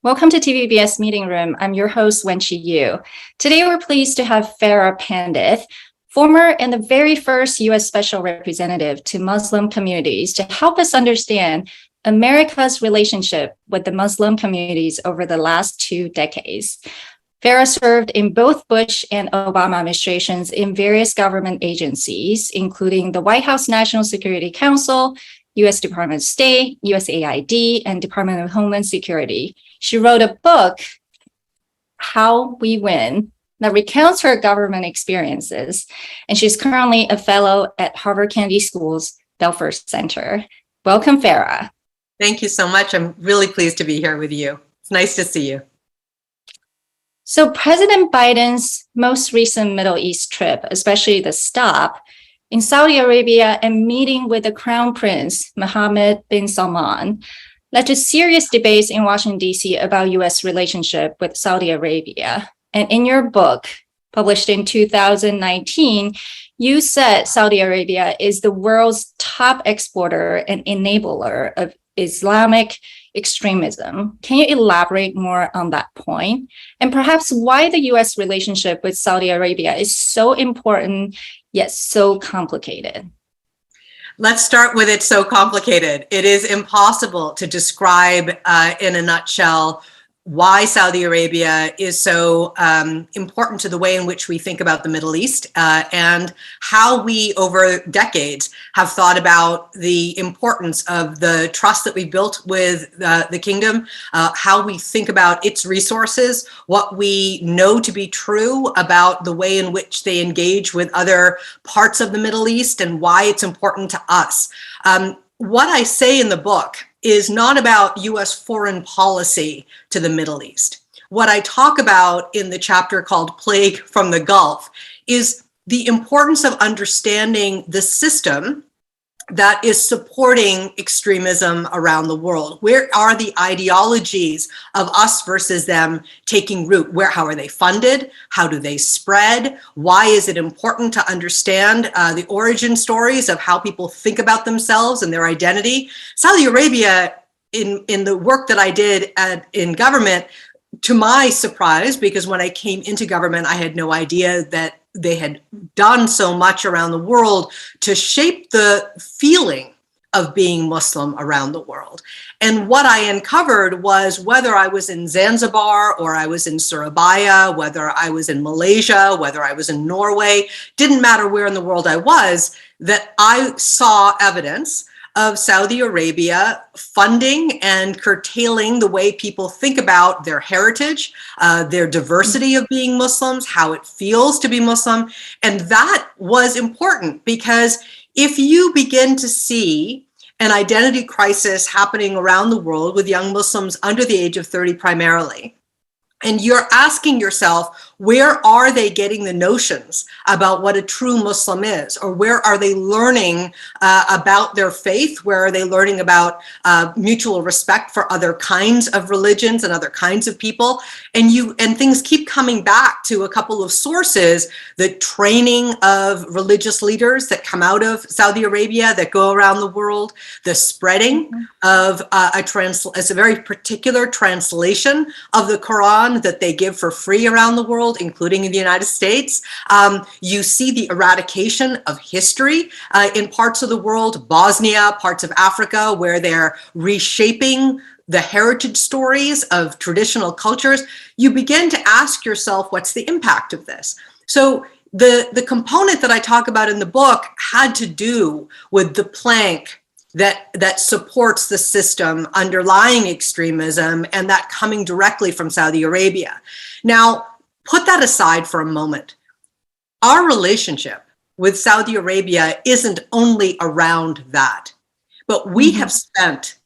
Welcome to TVBS Meeting Room. I'm your host, Wenqi Yu. Today, we're pleased to have FARAH PANDITH, former and the very first U.S. Special Representative to Muslim communities, to help us understand America's relationship with the Muslim communities over the last 2 decades. FARAH served in both Bush and Obama administrations in various government agencies, including the White House National Security Council, U.S. Department of State, USAID, and Department of Homeland Security. She wrote a book, How We Win, that recounts her government experiences, and she's currently a fellow at Harvard Kennedy School's Belfer Center. Welcome, FARAH. Thank you so much. I'm really pleased to be here with you. It's nice to see you. So President Biden's most recent Middle East trip, especially the stop in Saudi Arabia and meeting with the Crown Prince, Mohammed bin Salman, led to serious debates in Washington, D.C. about U.S. relationship with Saudi Arabia. And in your book, published in 2019, you said Saudi Arabia is the world's top exporter and enabler of Islamic extremism. Can you elaborate more on that point? And perhaps why the U.S. relationship with Saudi Arabia is so important, yet so complicated? Let's start with it's so complicated. It is impossible to describe in a nutshell why Saudi Arabia is so important to the way in which we think about the Middle East and how we, over decades, have thought about the importance of the trust that we built with the kingdom, how we think about its resources, what we know to be true about the way in which they engage with other parts of the Middle East, and why it's important to us. What I say in the book is not about U.S. foreign policy to the Middle East. What I talk about in the chapter called Plague from the Gulf is the importance of understanding the system that is supporting extremism around the world. Where are the ideologies of us versus them taking root? How are they funded? How do they spread? Why is it important to understand the origin stories of how people think about themselves and their identity? Saudi Arabia, in the work that I did in government, to my surprise, because when I came into government, I had no idea that they had done so much around the world to shape the feeling of being Muslim around the world. And what I uncovered was, whether I was in Zanzibar or I was in Surabaya, whether I was in Malaysia, whether I was in Norway, didn't matter where in the world I was, that I saw evidence of Saudi Arabia funding and curtailing the way people think about their heritage, their diversity of being Muslims, how it feels to be Muslim. And that was important, because if you begin to see an identity crisis happening around the world with young Muslims under the age of 30 primarily, and you're asking yourself, where are they getting the notions about what a true Muslim is? Or where are they learning about their faith? Where are they learning about mutual respect for other kinds of religions and other kinds of people? And things keep coming back to a couple of sources: the training of religious leaders that come out of Saudi Arabia that go around the world, the spreading of a very particular translation of the Quran that they give for free around the world, including in the United States. You see the eradication of history in parts of the world, Bosnia, parts of Africa, where they're reshaping the heritage stories of traditional cultures. You begin to ask yourself, what's the impact of this? So the component that I talk about in the book had to do with the plank that supports the system underlying extremism, and that coming directly from Saudi Arabia. Now, put that aside for a moment. Our relationship with Saudi Arabia isn't only around that, but we have spent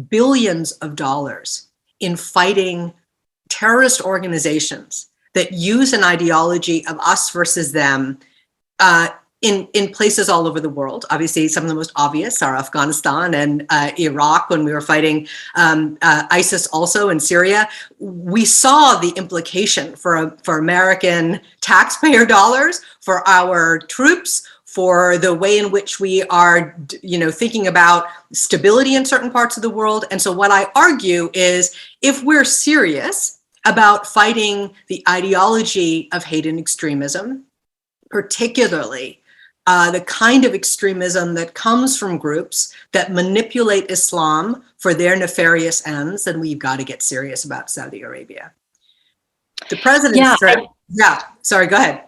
billions of dollars in fighting terrorist organizations that use an ideology of us versus them in places all over the world. Obviously, some of the most obvious are Afghanistan and Iraq, when we were fighting ISIS also in Syria. We saw the implication for American taxpayer dollars, for our troops, for the way in which we are, thinking about stability in certain parts of the world. And so what I argue is, if we're serious about fighting the ideology of hate and extremism, particularly the kind of extremism that comes from groups that manipulate Islam for their nefarious ends, then we've got to get serious about Saudi Arabia. The president's sorry, go ahead.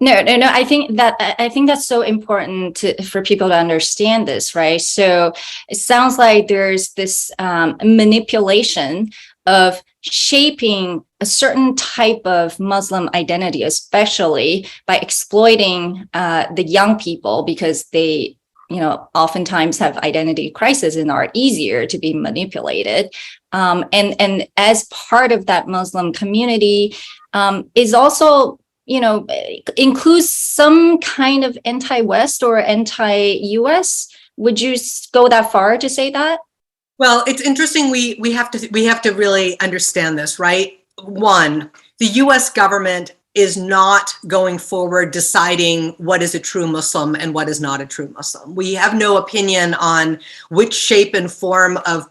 No. I think that's so important for people to understand this, right? So it sounds like there's this manipulation of shaping a certain type of Muslim identity, especially by exploiting the young people, because they, oftentimes have identity crisis and are easier to be manipulated. And as part of that Muslim community is also, includes some kind of anti-West or anti-US. Would you go that far to say that? Well, it's interesting. We have to really understand this, right? One, the US government is not going forward deciding what is a true Muslim and what is not a true Muslim. We have no opinion on which shape and form of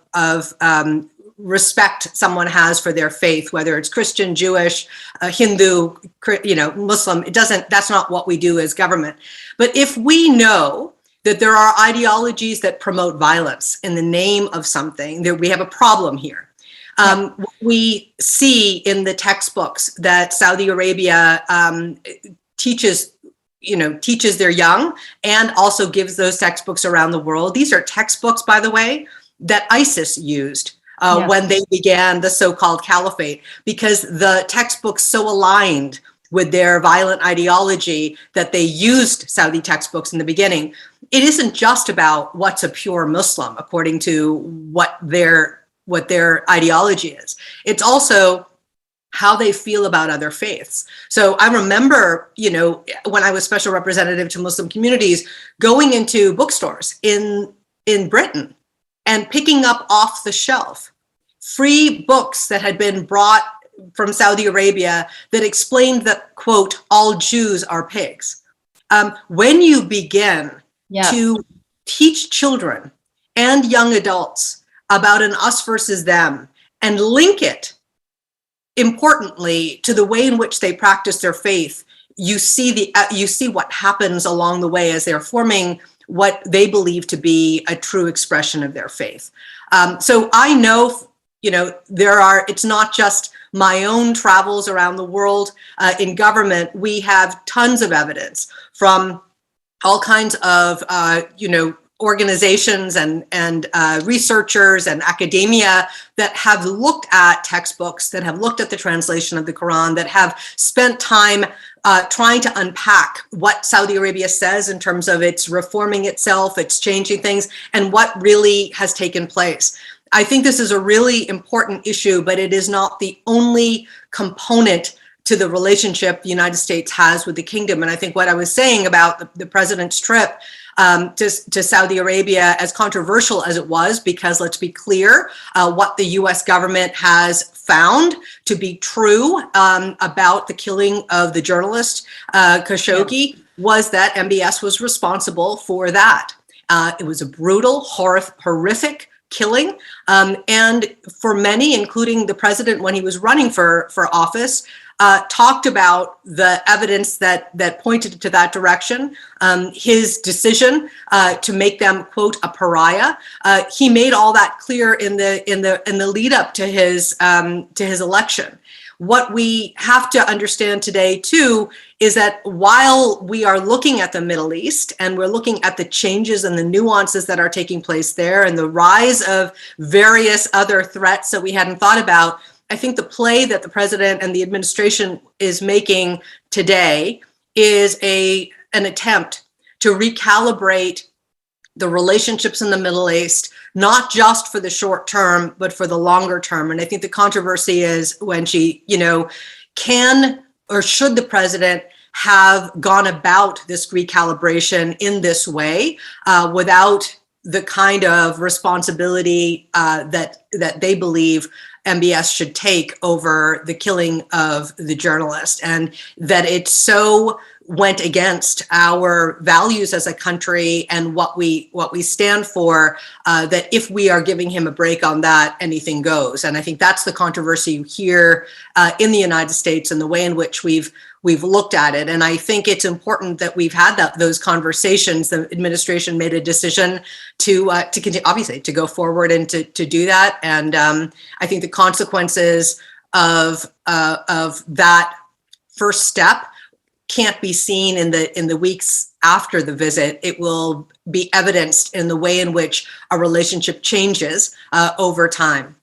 respect someone has for their faith, whether it's Christian, Jewish, Hindu, Muslim. That's not what we do as government. But if we know that there are ideologies that promote violence in the name of something, that we have a problem here. We see in the textbooks that Saudi Arabia teaches their young, and also gives those textbooks around the world. These are textbooks, by the way, that ISIS used when they began the so-called caliphate, because the textbooks so aligned with their violent ideology that they used Saudi textbooks in the beginning. It isn't just about what's a pure Muslim according to what their ideology is. It's also how they feel about other faiths. So I remember, when I was special representative to Muslim communities, going into bookstores in Britain and picking up off the shelf free books that had been brought from Saudi Arabia that explained that, quote, all Jews are pigs. When you begin to teach children and young adults about an us versus them and link it, importantly, to the way in which they practice their faith, you see what happens along the way as they're forming what they believe to be a true expression of their faith. So I know, it's not just my own travels around the world in government. We have tons of evidence from all kinds of, organizations and researchers and academia that have looked at textbooks, that have looked at the translation of the Quran, that have spent time trying to unpack what Saudi Arabia says in terms of its reforming itself, it's changing things, and what really has taken place. I think this is a really important issue, but it is not the only component to the relationship the United States has with the kingdom. And I think what I was saying about the president's trip to Saudi Arabia, as controversial as it was, because let's be clear, what the US government has found to be true about the killing of the journalist Khashoggi was that MBS was responsible for that. It was a brutal, horrific killing. And for many, including the president when he was running for office, talked about the evidence that pointed to that direction. His decision to make them, quote, a pariah. He made all that clear in the lead up to his election. What we have to understand today, too, is that while we are looking at the Middle East and we're looking at the changes and the nuances that are taking place there and the rise of various other threats that we hadn't thought about, I think the play that the president and the administration is making today is an attempt to recalibrate the relationships in the Middle East, not just for the short term, but for the longer term. And I think the controversy is when can or should the president have gone about this recalibration in this way without the kind of responsibility that they believe MBS should take over the killing of the journalist, and that it's so went against our values as a country and what we stand for, that if we are giving him a break on that, anything goes. And I think that's the controversy here in the United States and the way in which we've looked at it. And I think it's important that we've had those conversations. The administration made a decision to continue, obviously, to go forward and to do that. And I think the consequences of that first step can't be seen in the weeks after the visit. It will be evidenced in the way in which a relationship changes over time.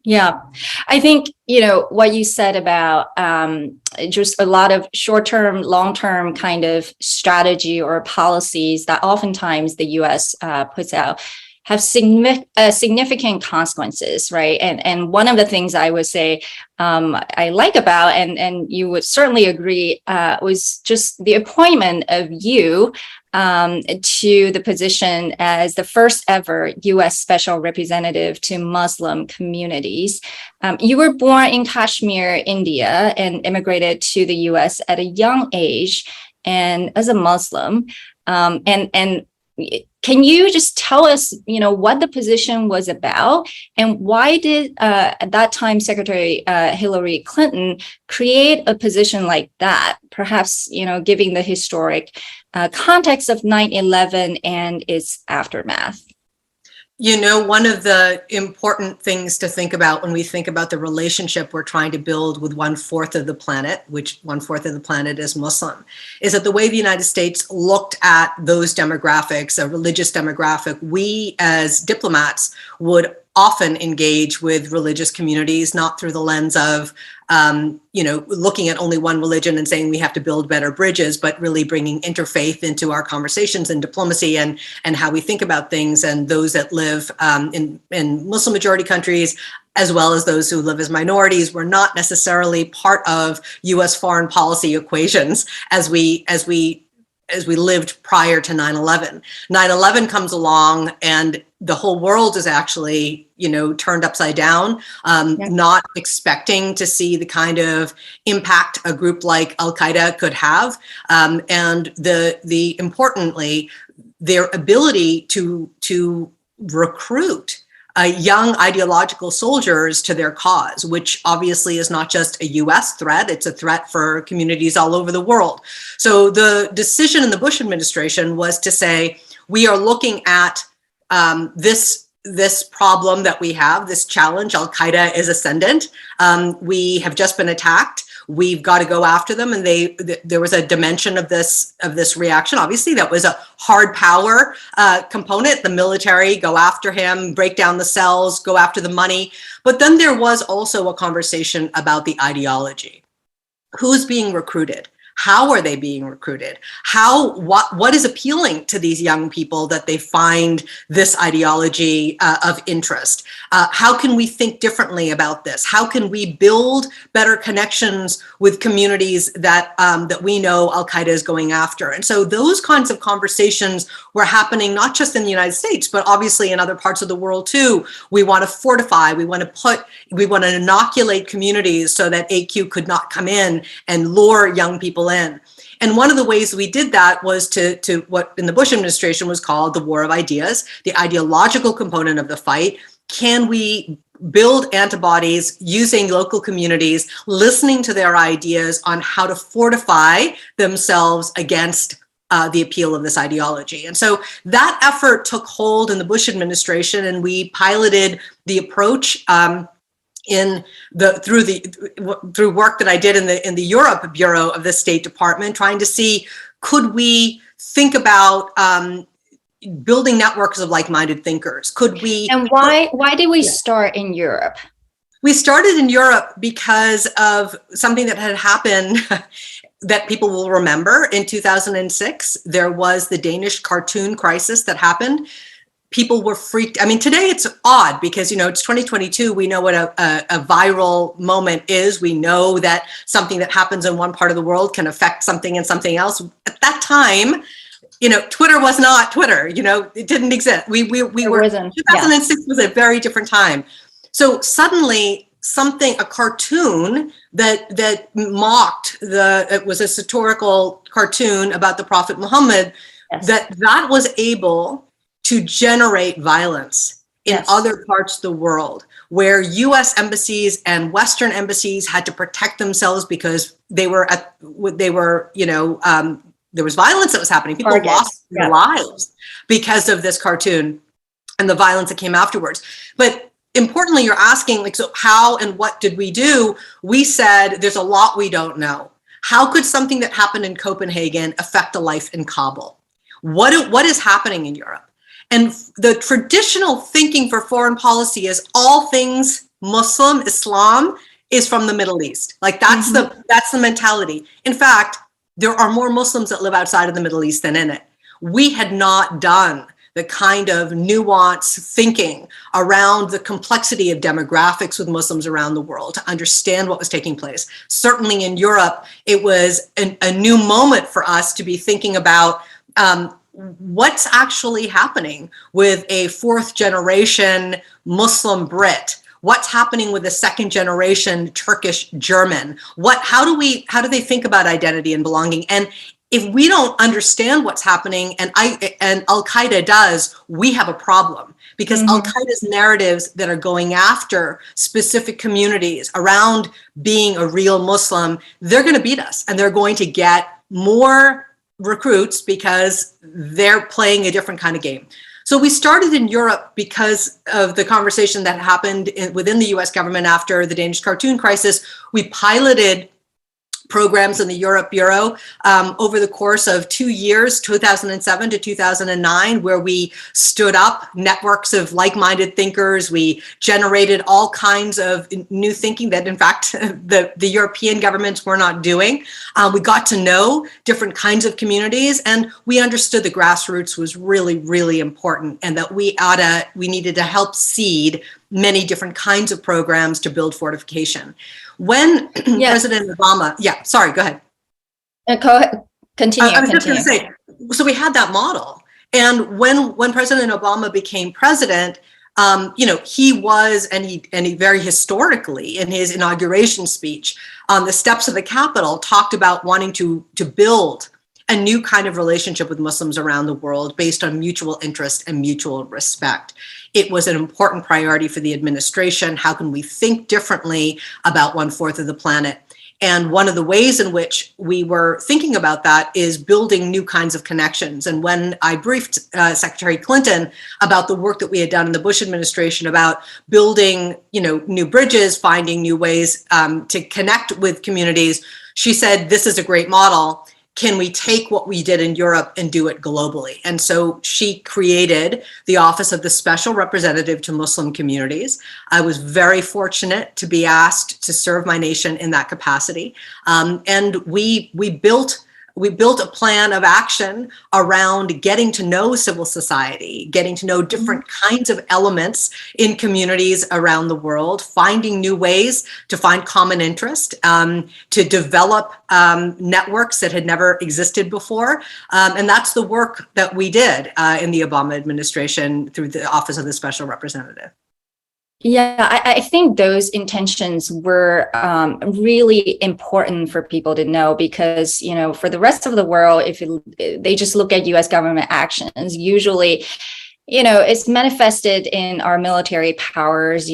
Yeah, I think, what you said about just a lot of short-term, long-term kind of strategy or policies that oftentimes the U.S. puts out have significant consequences, right? And one of the things I would say I like about, and you would certainly agree, was just the appointment of you to the position as the first ever U.S. Special Representative to Muslim communities. You were born in Kashmir, India, and immigrated to the U.S. at a young age, and as a Muslim. And can you just tell us, what the position was about, and why did at that time Secretary Hillary Clinton create a position like that? Perhaps, giving the historic context of 9/11 and its aftermath. One of the important things to think about when we think about the relationship we're trying to build with 1/4 of the planet, which 1/4 of the planet is Muslim, is that the way the United States looked at those demographics, a religious demographic, we as diplomats would often engage with religious communities, not through the lens of, looking at only one religion and saying we have to build better bridges, but really bringing interfaith into our conversations and diplomacy and how we think about things. And those that live in Muslim majority countries, as well as those who live as minorities, were not necessarily part of U.S. foreign policy equations as we lived prior to 9/11. 9/11 comes along and the whole world is actually, turned upside down, not expecting to see the kind of impact a group like Al-Qaeda could have. And the importantly, their ability to recruit young ideological soldiers to their cause, which obviously is not just a US threat, it's a threat for communities all over the world. So the decision in the Bush administration was to say, we are looking at this problem that we have, this challenge. Al-Qaeda is ascendant. We have just been attacked. We've got to go after them. And there was a dimension of this reaction. Obviously, that was a hard power component. The military, go after him, break down the cells, go after the money. But then there was also a conversation about the ideology. Who's being recruited? How are they being recruited? What is appealing to these young people that they find this ideology of interest? How can we think differently about this? How can we build better connections with communities that we know Al-Qaeda is going after? And so those kinds of conversations were happening not just in the United States, but obviously in other parts of the world too. We want to fortify, we want to inoculate communities so that AQ could not come in and lure young people in. And one of the ways we did that was to what in the Bush administration was called the war of ideas, the ideological component of the fight. Can we build antibodies using local communities, listening to their ideas on how to fortify themselves against the appeal of this ideology? And so that effort took hold in the Bush administration, and we piloted the approach through work that I did in the Europe Bureau of the State Department, trying to see, could we think about building networks of like-minded thinkers? Could we? And why did we start in Europe? We started in Europe because of something that had happened that people will remember. In 2006, there was the Danish cartoon crisis that happened. People were freaked. I mean, today it's odd because, it's 2022. We know what a viral moment is. We know that something that happens in one part of the world can affect something in something else. At that time, Twitter was not Twitter. It didn't exist. 2006 was a very different time. So suddenly a cartoon that mocked it was a satirical cartoon about the Prophet Muhammad, yes, that was able to generate violence in yes, other parts of the world, where US embassies and Western embassies had to protect themselves because there was violence that was happening. People lost their lives because of this cartoon and the violence that came afterwards. But importantly, you're asking, like, so how and what did we do? We said, there's a lot we don't know. How could something that happened in Copenhagen affect a life in Kabul? What is happening in Europe? And the traditional thinking for foreign policy is all things Muslim, Islam is from the Middle East. Like that's the mentality. In fact, there are more Muslims that live outside of the Middle East than in it. We had not done the kind of nuanced thinking around the complexity of demographics with Muslims around the world to understand what was taking place. Certainly in Europe, it was a new moment for us to be thinking about what's actually happening with a fourth generation Muslim Brit. What's happening with a second generation Turkish German? How do they think about identity and belonging? And if we don't understand what's happening, and Al-Qaeda does, we have a problem, because Al-Qaeda's narratives that are going after specific communities around being a real Muslim, they're going to beat us, and they're going to get more recruits because they're playing a different kind of game. So we started in Europe because of the conversation that happened within the US government after the Danish cartoon crisis. We piloted programs in the Europe Bureau over the course of 2 years, 2007 to 2009, where we stood up networks of like-minded thinkers. We generated all kinds of new thinking that, in fact, the European governments were not doing. We got to know different kinds of communities, and we understood the grassroots was really, really important, and that we needed to help seed many different kinds of programs to build fortification. When President Obama, sorry, go ahead. Continue. I was just going to say, so we had that model. And when President Obama became president, he was, and he very historically in his inauguration speech on the steps of the Capitol talked about wanting to build a new kind of relationship with Muslims around the world based on mutual interest and mutual respect. It was an important priority for the administration. How can we think differently about 1/4 of the planet? And one of the ways in which we were thinking about that is building new kinds of connections. And when I briefed Secretary Clinton about the work that we had done in the Bush administration about building, new bridges, finding new ways to connect with communities, she said, this is a great model. Can we take what we did in Europe and do it globally? And so she created the Office of the Special Representative to Muslim Communities. I was very fortunate to be asked to serve my nation in that capacity. And we built a plan of action around getting to know civil society, getting to know different kinds of elements in communities around the world, finding new ways to find common interest, to develop networks that had never existed before. And that's the work that we did in the Obama administration through the Office of the Special Representative. Yeah, I think those intentions were really important for people to know, because, for the rest of the world, if they just look at U.S. government actions, usually, it's manifested in our military powers,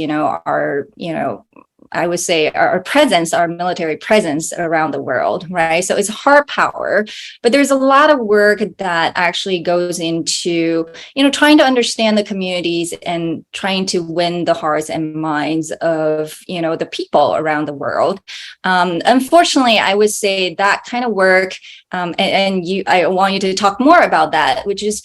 I would say our military presence around the world, right? So it's hard power, but there's a lot of work that actually goes into, trying to understand the communities and trying to win the hearts and minds of, the people around the world. Unfortunately, I would say that kind of work, I want you to talk more about that, which is,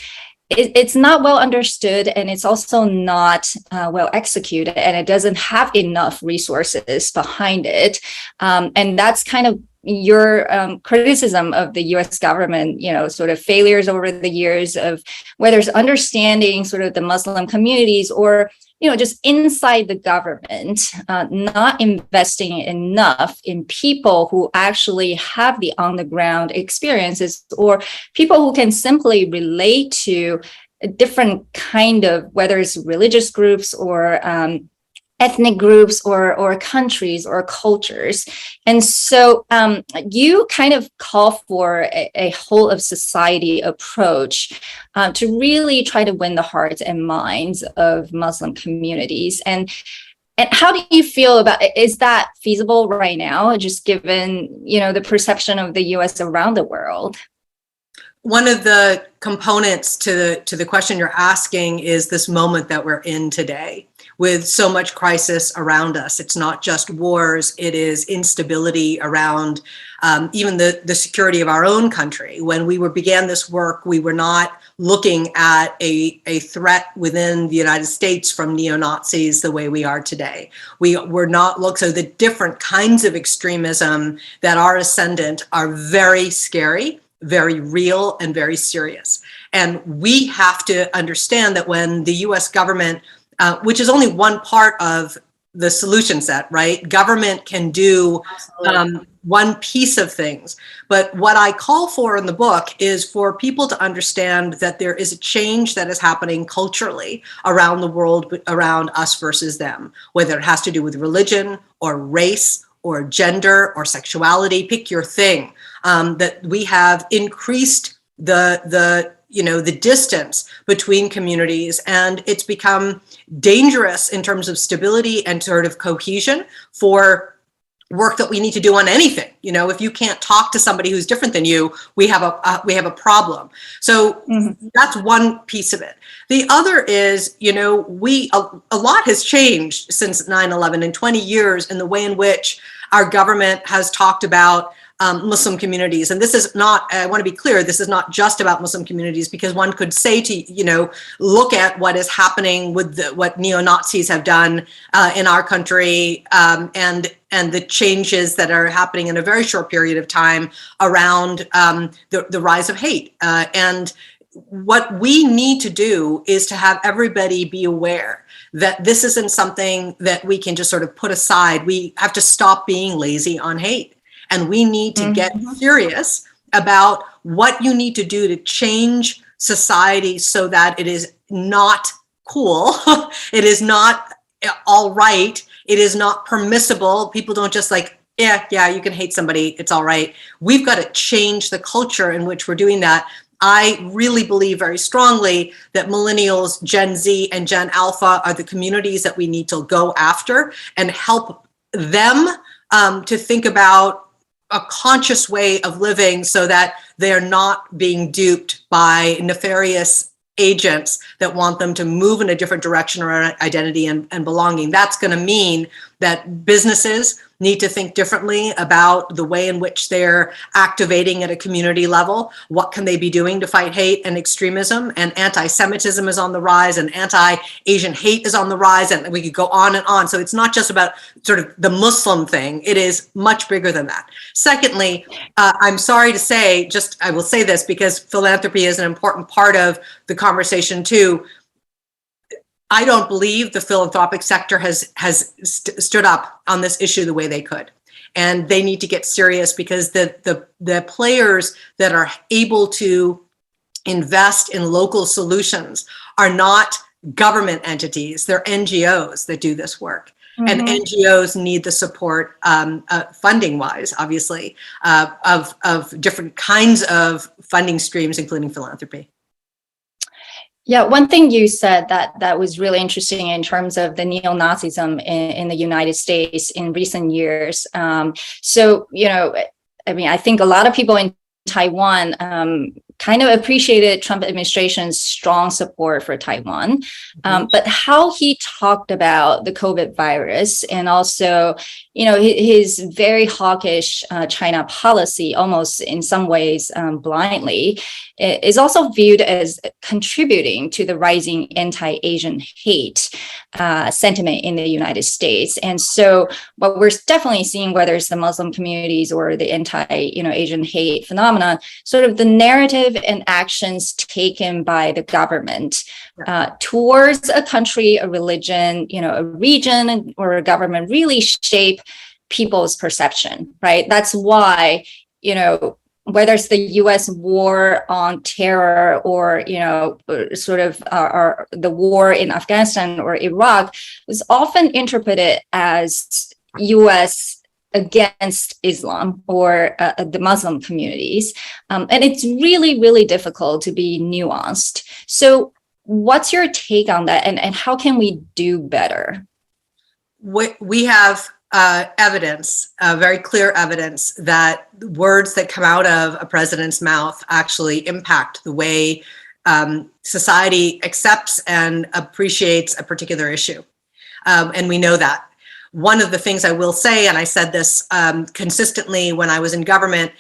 it's not well understood, and it's also not well executed, and it doesn't have enough resources behind it. And that's kind of your criticism of the U.S. government, sort of failures over the years of whether it's understanding sort of the Muslim communities or, just inside the government, not investing enough in people who actually have the on the ground experiences, or people who can simply relate to a different kind of, whether it's religious groups or ethnic groups or countries or cultures. And so you kind of call for a whole of society approach to really try to win the hearts and minds of Muslim communities. And how do you feel about it? Is that feasible right now, just given, the perception of the US around the world? One of the components to the question you're asking is this moment that we're in today with so much crisis around us. It's not just wars, it is instability around even the security of our own country. When we began this work, we were not looking at a threat within the United States from neo-Nazis the way we are today. We were not so the different kinds of extremism that are ascendant are very scary, very real, and very serious. And we have to understand that when the US government, which is only one part of the solution set, right? Government can do one piece of things. But what I call for in the book is for people to understand that there is a change that is happening culturally around the world, around us versus them, whether it has to do with religion or race or gender or sexuality, pick your thing. That we have increased the distance between communities, and it's become dangerous in terms of stability and sort of cohesion for work that we need to do on anything. If you can't talk to somebody who's different than you, we have a problem. So that's one piece of it. The other is, a lot has changed since 9/11 in 20 years in the way in which our government has talked about Muslim communities. And this is not, I want to be clear, this is not just about Muslim communities, because one could say to, look at what is happening with what neo-Nazis have done in our country and the changes that are happening in a very short period of time around the rise of hate. And what we need to do is to have everybody be aware that this isn't something that we can just sort of put aside. We have to stop being lazy on hate. And we need to get serious about what you need to do to change society so that it is not cool. It is not all right. It is not permissible. People don't just yeah, you can hate somebody. It's all right. We've got to change the culture in which we're doing that. I really believe very strongly that millennials, Gen Z, and Gen Alpha are the communities that we need to go after and help them to think about a conscious way of living so that they're not being duped by nefarious agents that want them to move in a different direction around identity and belonging. That's going to mean that businesses need to think differently about the way in which they're activating at a community level. What can they be doing to fight hate and extremism? And anti-Semitism is on the rise, and anti-Asian hate is on the rise, and we could go on and on. So it's not just about sort of the Muslim thing. It is much bigger than that. Secondly, I'm sorry to say, I will say this because philanthropy is an important part of the conversation too. I don't believe the philanthropic sector has stood up on this issue the way they could. And they need to get serious because the players that are able to invest in local solutions are not government entities. They're NGOs that do this work. And NGOs need the support funding-wise, obviously, of different kinds of funding streams, including philanthropy. Yeah, one thing you said that was really interesting in terms of the neo-Nazism in the United States in recent years. So, I think a lot of people in Taiwan kind of appreciated Trump administration's strong support for Taiwan, but how he talked about the COVID virus and also, his very hawkish China policy, almost in some ways blindly, is also viewed as contributing to the rising anti-Asian hate sentiment in the United States. And so what we're definitely seeing, whether it's the Muslim communities or the anti-Asian hate phenomena, sort of the narrative and actions taken by the government towards a country, a religion, a region or a government really shape people's perception, right? That's why, whether it's the U.S. war on terror or, sort of the war in Afghanistan or Iraq, was often interpreted as U.S. against Islam or the Muslim communities. And it's really, really difficult to be nuanced. So what's your take on that, and how can we do better? We have evidence, very clear evidence, that words that come out of a president's mouth actually impact the way society accepts and appreciates a particular issue. And we know that. One of the things I will say, and I said this consistently when I was in government,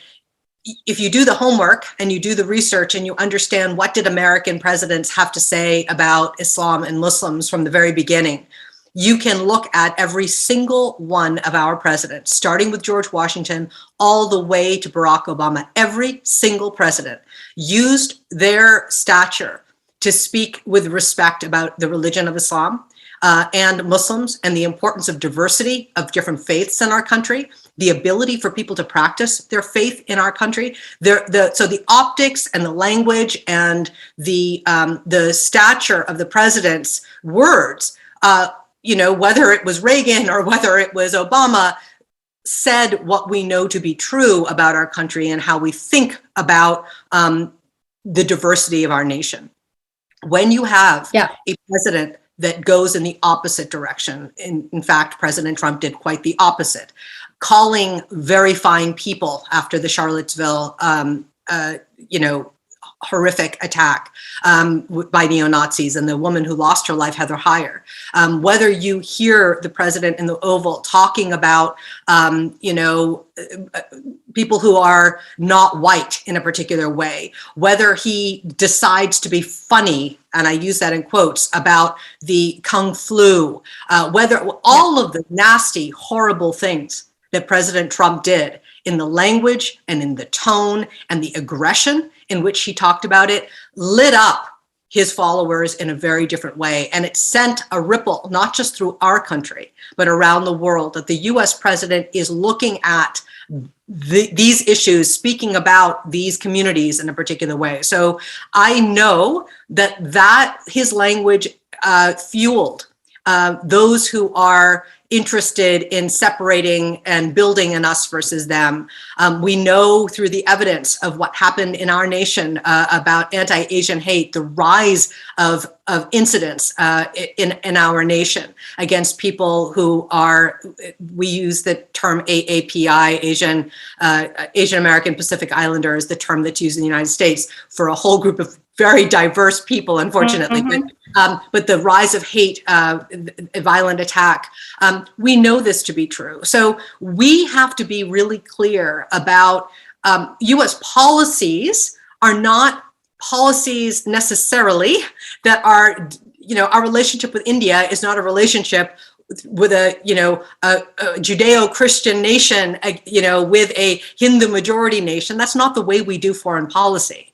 if you do the homework and you do the research and you understand what did American presidents have to say about Islam and Muslims from the very beginning, you can look at every single one of our presidents, starting with George Washington all the way to Barack Obama. Every single president used their stature to speak with respect about the religion of Islam and Muslims, and the importance of diversity of different faiths in our country, the ability for people to practice their faith in our country. So the optics and the language and the stature of the president's words, whether it was Reagan or whether it was Obama, said what we know to be true about our country and how we think about the diversity of our nation. When you have a president that goes in the opposite direction. In fact, President Trump did quite the opposite, calling very fine people after the Charlottesville, horrific attack by neo-Nazis and the woman who lost her life, Heather Heyer. Whether you hear the president in the Oval talking about, people who are not white in a particular way, whether he decides to be funny, and I use that in quotes, about the Kung flu, whether all of the nasty, horrible things that President Trump did in the language and in the tone and the aggression in which he talked about it, lit up his followers in a very different way. And it sent a ripple, not just through our country, but around the world, that the US president is looking at these issues, speaking about these communities in a particular way. So I know that his language fueled those who are interested in separating and building an us versus them. We know through the evidence of what happened in our nation about anti-Asian hate, the rise of incidents in our nation against people who are, we use the term AAPI, Asian American Pacific Islander is the term that's used in the United States for a whole group of very diverse people, unfortunately. Mm-hmm. But the rise of hate, violent attack, we know this to be true. So we have to be really clear about US policies are not policies necessarily that are, our relationship with India is not a relationship with a Judeo-Christian nation, with a Hindu majority nation. That's not the way we do foreign policy.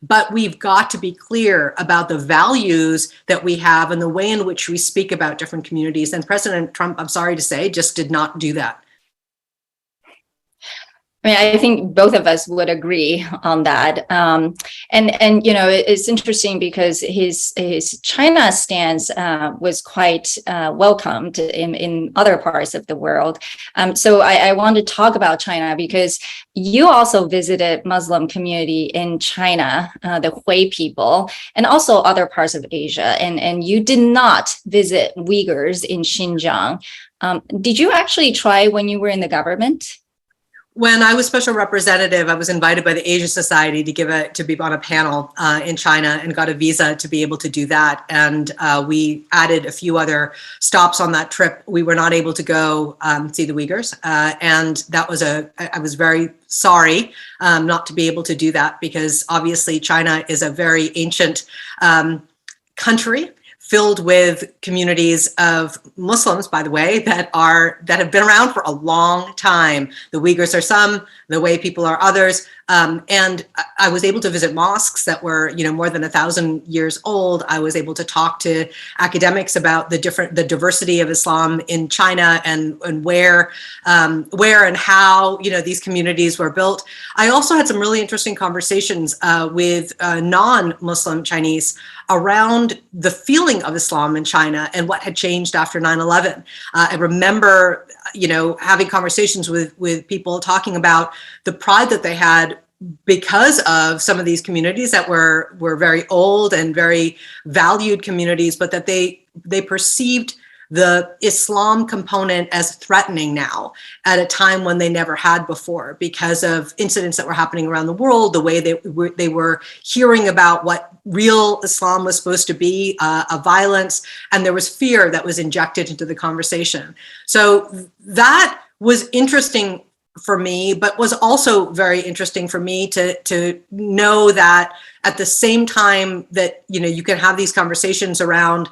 But we've got to be clear about the values that we have and the way in which we speak about different communities. And President Trump, I'm sorry to say, just did not do that. I mean, I think both of us would agree on that. And it's interesting because his China stance was quite welcomed in other parts of the world. So I want to talk about China because you also visited Muslim community in China, the Hui people, and also other parts of Asia. And you did not visit Uyghurs in Xinjiang. Did you actually try when you were in the government? When I was special representative, I was invited by the Asia Society to be on a panel in China and got a visa to be able to do that. And we added a few other stops on that trip. We were not able to go see the Uyghurs. And that was I was very sorry not to be able to do that because obviously China is a very ancient country filled with communities of Muslims, by the way, that have been around for a long time. The Uyghurs are some, the Hui people are others. And I was able to visit mosques that were, more than 1,000 years old. I was able to talk to academics about the diversity of Islam in China and where and how, these communities were built. I also had some really interesting conversations with non-Muslim Chinese around the feeling of Islam in China and what had changed after 9/11. I remember, having conversations with people talking about the pride that they had because of some of these communities that were very old and very valued communities, but that they perceived the Islam component as threatening now at a time when they never had before because of incidents that were happening around the world, the way they were hearing about what real Islam was supposed to be, a violence, and there was fear that was injected into the conversation. So that was interesting for me, but was also very interesting for me to know that at the same time that, you can have these conversations around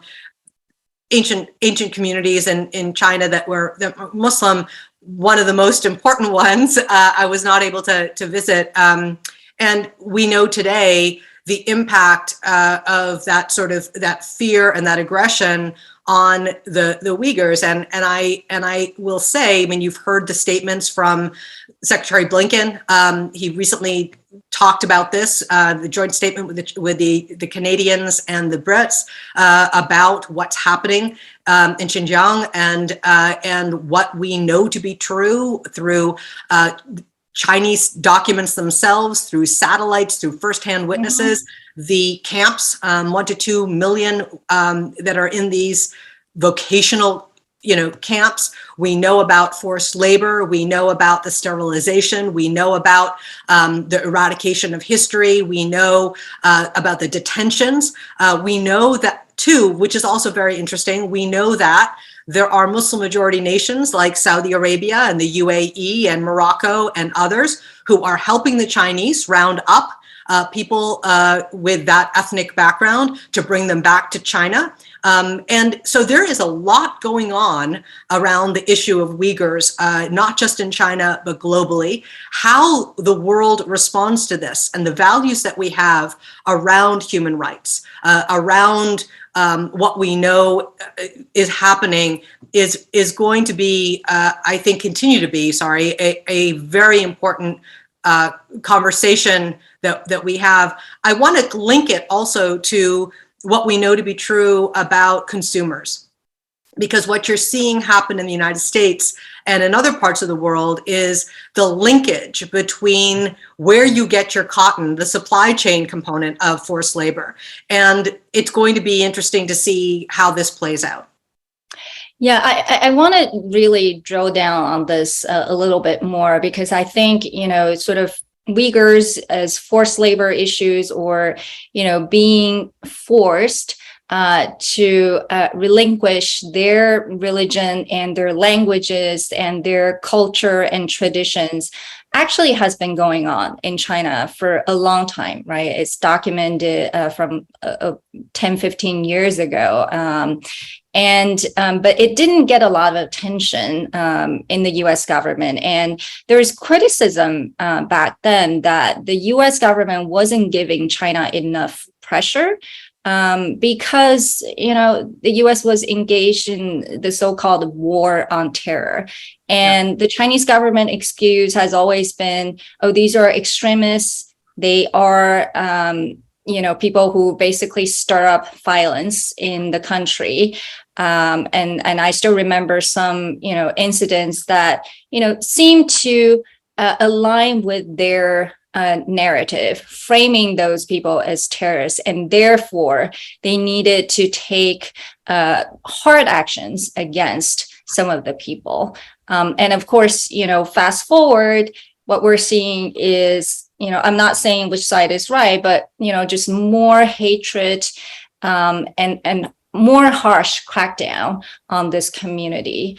ancient communities in China that were Muslim, one of the most important ones I was not able to visit. And we know today the impact of that fear and that aggression on the Uyghurs. And I will say, you've heard the statements from Secretary Blinken. He recently talked about this, the joint statement with the Canadians and the Brits about what's happening in Xinjiang and what we know to be true through Chinese documents themselves, through satellites, through firsthand witnesses, the camps, 1 to 2 million that are in these vocational camps. We know about forced labor. We know about the sterilization. We know about the eradication of history. We know about the detentions. We know that too, which is also very interesting. We know that there are Muslim majority nations like Saudi Arabia and the UAE and Morocco and others who are helping the Chinese round up people with that ethnic background to bring them back to China. And so there is a lot going on around the issue of Uyghurs, not just in China, but globally, how the world responds to this and the values that we have around human rights, around what we know is happening is going to be, I think, continue to be, a very important conversation that we have. I want to link it also to what we know to be true about consumers, because what you're seeing happen in the United States and in other parts of the world is the linkage between where you get your cotton, the supply chain component of forced labor. And it's going to be interesting to see how this plays out. Yeah, I want to really drill down on this a little bit more, because I think, sort of Uyghurs as forced labor issues or, being forced to relinquish their religion and their languages and their culture and traditions actually has been going on in China for a long time, right? It's documented from 10, 15 years ago. But it didn't get a lot of attention in the US government. And there was criticism back then that the US government wasn't giving China enough pressure because, the US was engaged in the so-called war on terror. And the Chinese government excuse has always been, oh, these are extremists. They are, people who basically stir up violence in the country. And I still remember some, incidents that, seem to align with their narrative, framing those people as terrorists, and therefore they needed to take hard actions against some of the people. And of course, fast forward, what we're seeing is, I'm not saying which side is right, but, just more hatred and more harsh crackdown on this community.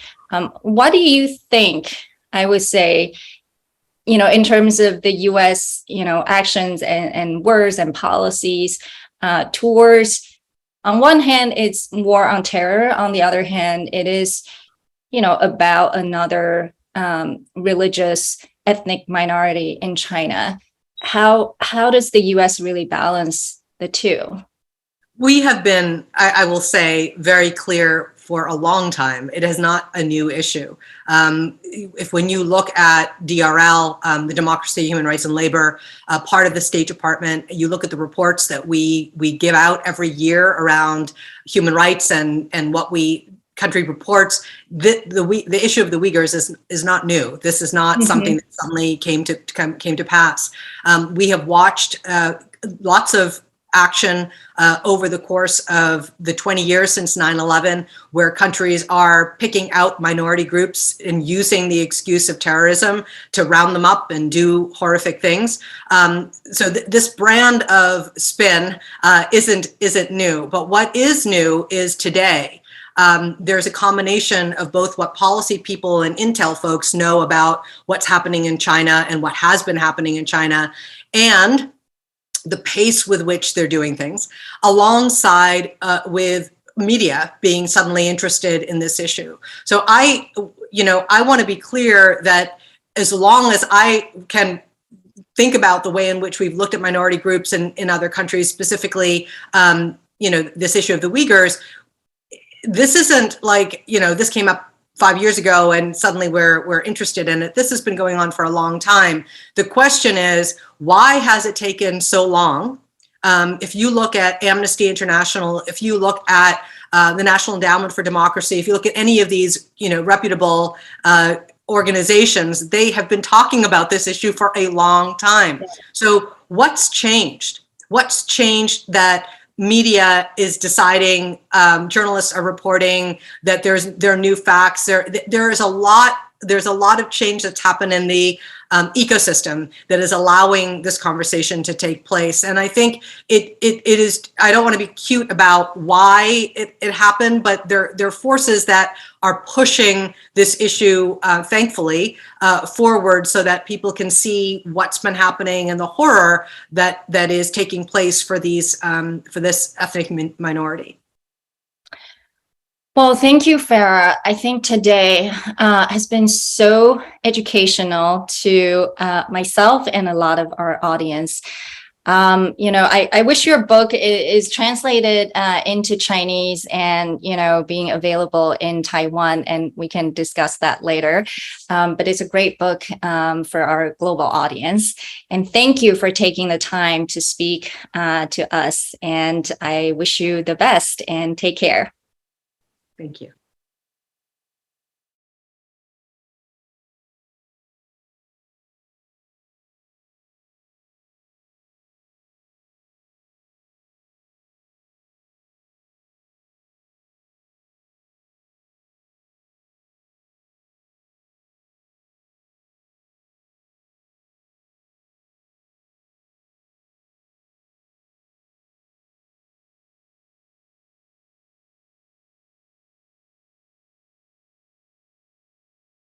What do you think, I would say, in terms of the US, actions and words and policies towards on one hand, it's war on terror. On the other hand, it is, about another religious ethnic minority in China. How does the U.S. really balance the two? We have been, I will say, very clear for a long time. It is not a new issue. When you look at DRL, the Democracy, Human Rights and Labor, part of the State Department, you look at the reports that we give out every year around human rights and what country reports, the issue of the Uyghurs is not new. This is not something that suddenly came to pass. We have watched lots of action over the course of the 20 years since 9/11, where countries are picking out minority groups and using the excuse of terrorism to round them up and do horrific things. So this brand of spin isn't new. But what is new is today. There's a combination of both what policy people and intel folks know about what's happening in China and what has been happening in China, and the pace with which they're doing things, alongside with media being suddenly interested in this issue. So I want to be clear that as long as I can think about the way in which we've looked at minority groups in other countries, specifically, this issue of the Uyghurs, this isn't like, this came up 5 years ago and suddenly we're interested in it. This has been going on for a long time. The question is, why has it taken so long? If you look at Amnesty International, if you look at the National Endowment for Democracy, if you look at any of these, reputable organizations, they have been talking about this issue for a long time. So what's changed? What's changed that media is deciding, journalists are reporting that there are new facts. There's a lot of change that's happened in the ecosystem that is allowing this conversation to take place. And I think it is, I don't want to be cute about why it happened, but there are forces that are pushing this issue, thankfully, forward so that people can see what's been happening and the horror that is taking place for this ethnic minority. Well, thank you, FARAH. I think today has been so educational to myself and a lot of our audience. I wish your book is translated into Chinese and, being available in Taiwan, and we can discuss that later. But it's a great book for our global audience. And thank you for taking the time to speak to us. And I wish you the best and take care. Thank you.